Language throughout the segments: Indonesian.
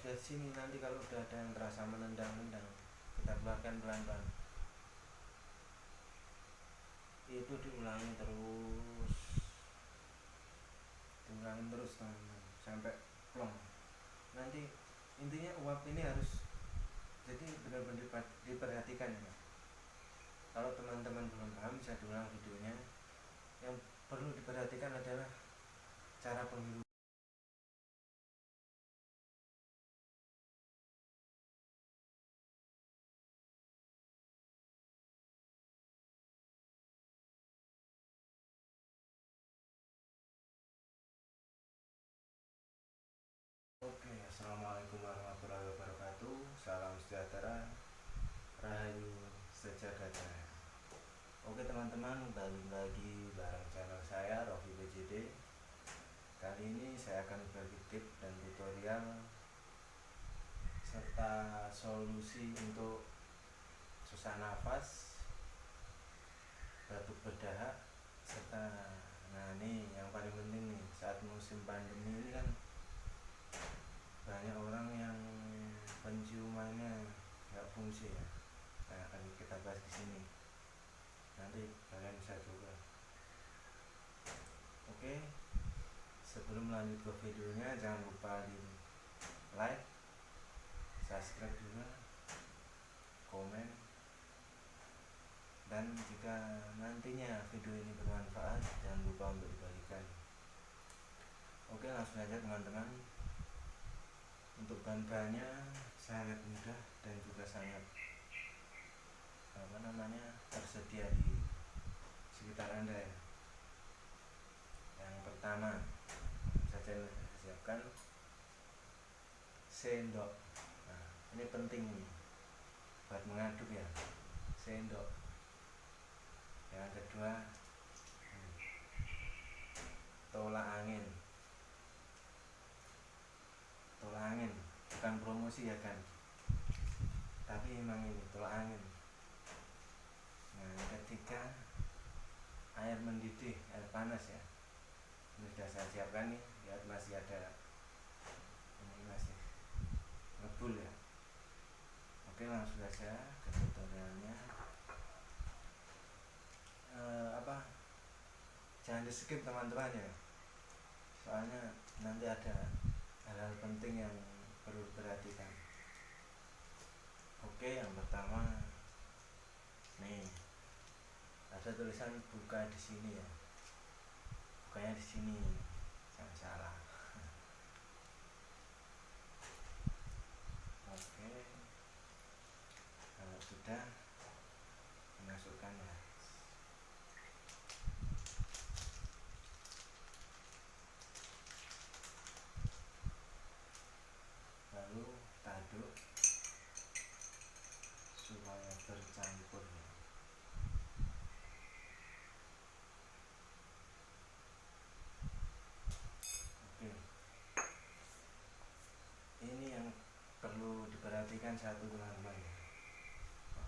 ada di sini. Nanti kalau udah ada yang terasa menendang-nendang, kita keluarkan pelan-pelan. Itu diulangi terus teman-teman sampai plong. Nanti intinya uap ini harus jadi benar-benar diperhatikan ya. Kalau teman-teman belum paham bisa diulang videonya. Yang perlu diperhatikan adalah cara penghirupan. Oke, assalamualaikum warahmatullahi wabarakatuh. Salam sejahtera, rahayu sejagat. Oke teman-teman, balik lagi bareng channel saya Rofi BJD. Kali ini saya akan berbagi tips dan tutorial serta solusi untuk susah nafas, batuk berdahak, serta ini yang paling penting nih, saat musim pandemi ini kan banyak orang yang penciumannya nggak fungsi ya. Nah, akan kita bahas di sini. Nanti kalian bisa coba. Oke, sebelum lanjut ke videonya jangan lupa di like, subscribe juga, komen, dan jika nantinya video ini bermanfaat jangan lupa untuk dibagikan. Oke, langsung aja teman-teman. Untuk bahan-bahannya sangat mudah dan juga sangat tersedia di sekitar Anda ya. Yang pertama saja saya siapkan sendok. Nah, ini penting nih buat mengaduk ya, sendok. Yang kedua tolak angin. Tolak angin bukan promosi ya kan, tapi emang ini tolak angin. Nah, yang ketiga air mendidih, air panas ya. Ini sudah saya siapkan nih, lihat masih ada, ini masih ngebul ya. Oke, langsung saja ke tutorialnya. Jangan di skip teman-teman ya, soalnya nanti ada hal-hal penting yang perlu diperhatikan. Oke, yang pertama nih ada tulisan buka di sini ya, bukanya di sini, jangan salah. Oke, kalau sudah dimasukkan ya. Lalu aduk supaya bercampur ya. Oke, ini yang perlu diperhatikan satu teman-teman ya,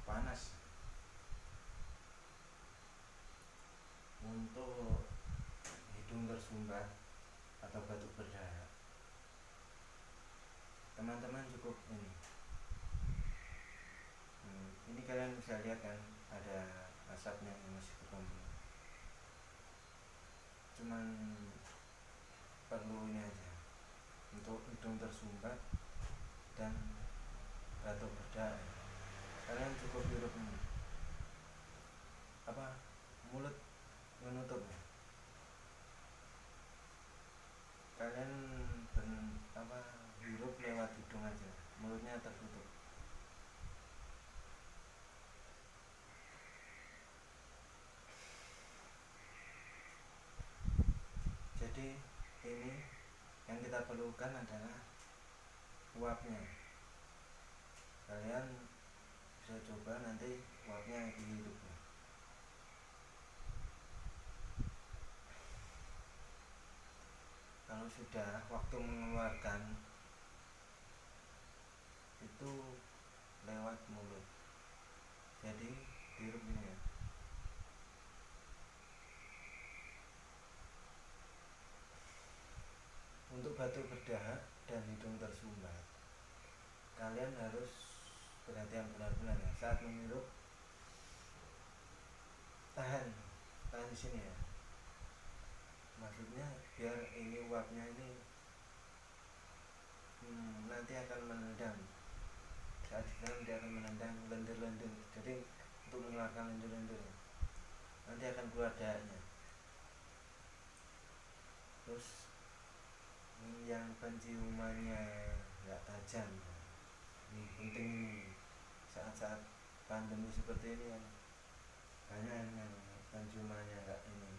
panas. Untuk hidung tersumbat atau batuk berdahak, teman-teman cukup ini kalian bisa lihat kan ada asapnya yang masih berkumpul. Cuman perlu ini aja, untuk hidung tersumbat dan batuk berdahak kalian cukup hirup ini mulut menutupnya. Kalian hirup lewat hidung aja, mulutnya tertutup. Jadi ini yang kita perlukan adalah uapnya. Kalian bisa coba nanti uapnya dihirup ya. Kalau sudah waktu mengeluarkan itu lewat mulut, jadi dihirup ini ya. Untuk batuk berdahak dan hidung tersumbat, kalian harus perhatian benar-benar ya saat menghirup. Tahan di sini ya, maksudnya biar ini uapnya ini nanti akan menendang. Saat di dalam dia akan menendang lendir-lendir, jadi untuk mengeluarkan lendir-lendir nanti akan keluar dahaknya. Terus yang penciumannya nggak tajam, ini penting nih saat-saat pandemi seperti ini kan banyak yang penciumannya nggak ini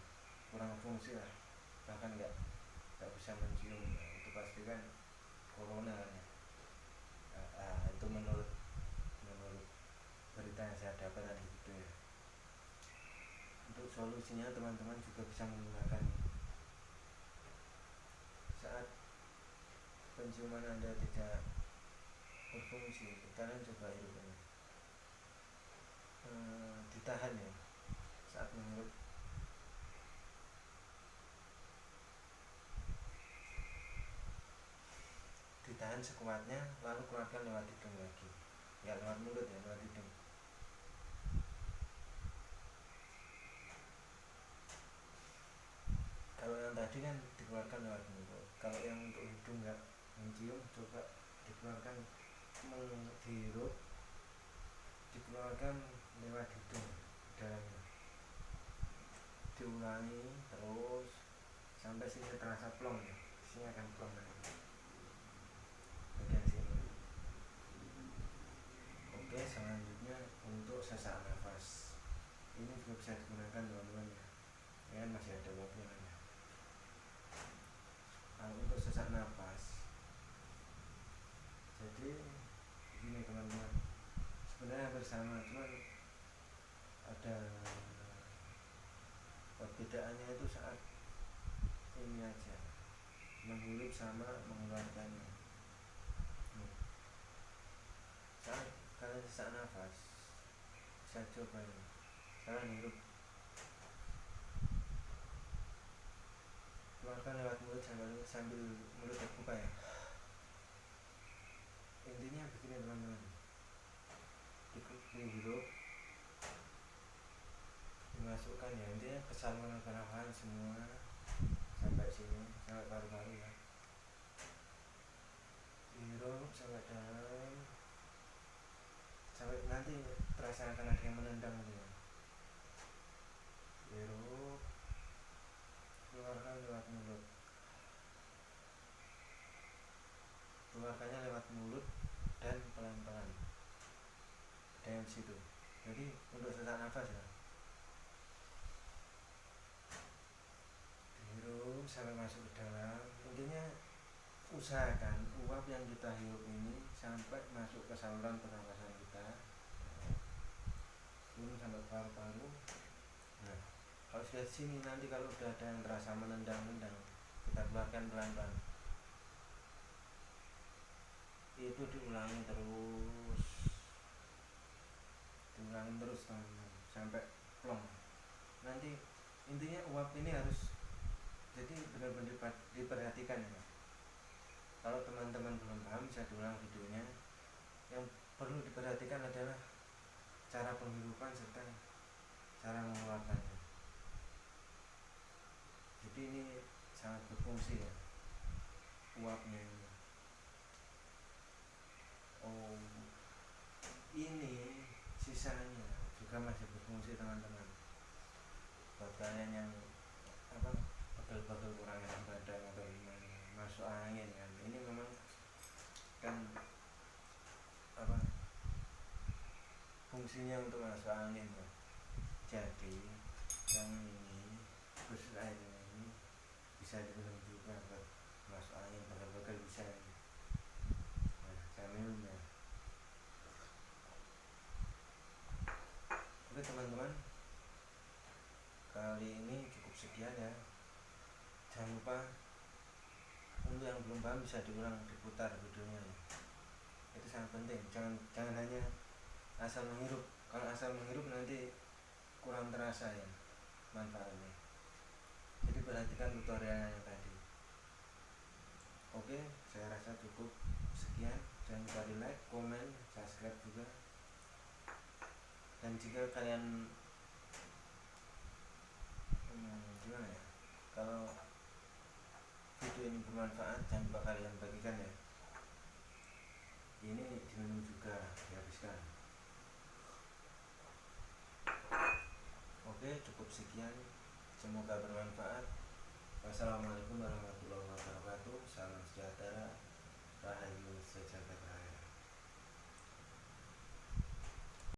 kurang fungsi lah, bahkan nggak bisa mencium. Itu pasti kan corona ya. Itu menurut berita yang saya dapat tadi gitu ya. Untuk solusinya teman-teman juga bisa menggunakan saat penciuman Anda tidak berfungsi, kalian coba hirup ini. Ditahan ya saat menghirup, ditahan sekuatnya lalu keluarkan lewat hidung lagi, ya lewat mulut ya, lewat hidung. Kalau yang tadi kan dikeluarkan lewat mulut, kalau yang untuk hidung nggak mencium, coba dikeluarkan, dihirup dikeluarkan lewat hidung dalamnya, diulangi terus sampai sini terasa plong ya, sini akan plong nanti bagian sini. Oke, selanjutnya untuk sesak nafas, ini juga bisa digunakan teman-teman ya, kan masih ada waktunya ya. Kalau untuk sesak nafas, jadi begini teman-teman, sebenarnya hampir sama, cuman ada perbedaannya itu saat ini aja, menghirup sama mengeluarkannya. Saat kalian sesak nafas, bisa coba ini, kalian hirup, keluarkan lewat mulut sambil mulut terbuka ya. Intinya begini teman-teman, dihirup, dimasukkan ya, intinya ke saluran pernafasan semua sampai sini, sampai paru-paru ya. Dihirup sampai dalam, sampai nanti terasa akan ada yang menendang gitu ya. Hirup, keluarkan lewat mulut, keluarkannya lewat mulut dan pelan-pelan, dari situ. Jadi untuk sesak nafas ya, dihirup sampai masuk ke dalam, intinya usahakan uap yang kita hirup ini sampai masuk ke saluran pernafasan kita, turun sampai paru-paru. Nah, kalau sudah sini nanti kalau sudah ada yang terasa menendang-nendang, kita keluarkan pelan-pelan. Itu diulangi terus teman-teman sampai plong. Nanti intinya uap ini harus jadi benar-benar diperhatikan ya. Kalau teman-teman belum paham bisa diulang videonya. Yang perlu diperhatikan adalah cara penghirupan serta cara mengeluarkannya. Jadi ini sangat berfungsi ya uapnya ini. Oh, ini sisanya juga masih berfungsi teman-teman. Buat kalian yang pegel-pegel kurang enak badan atau gimana, masuk angin kan, ini memang kan fungsinya untuk masuk angin ya. Jadi yang ini khusus air ini bisa diminum juga buat masuk angin, pegel-pegel bisa. Nah, saya minum ya. Oke teman-teman, kali ini cukup sekian ya. Jangan lupa untuk yang belum paham bisa diulang, diputar videonya ya. Itu sangat penting, jangan hanya asal menghirup. Kalau asal menghirup nanti kurang terasa ya manfaatnya. Jadi perhatikan tutorialnya yang tadi. Oke, saya rasa cukup sekian. Jangan jangan lupa di like, komen, subscribe juga. Dan jika kalian gimana ya, kalau video ini bermanfaat jangan lupa kalian bagikan ya. Ini diminum juga, dihabiskan. Oke, cukup sekian, semoga bermanfaat. Wassalamualaikum warahmatullahi wabarakatuh. Salam sejahtera, rahayu sejahtera.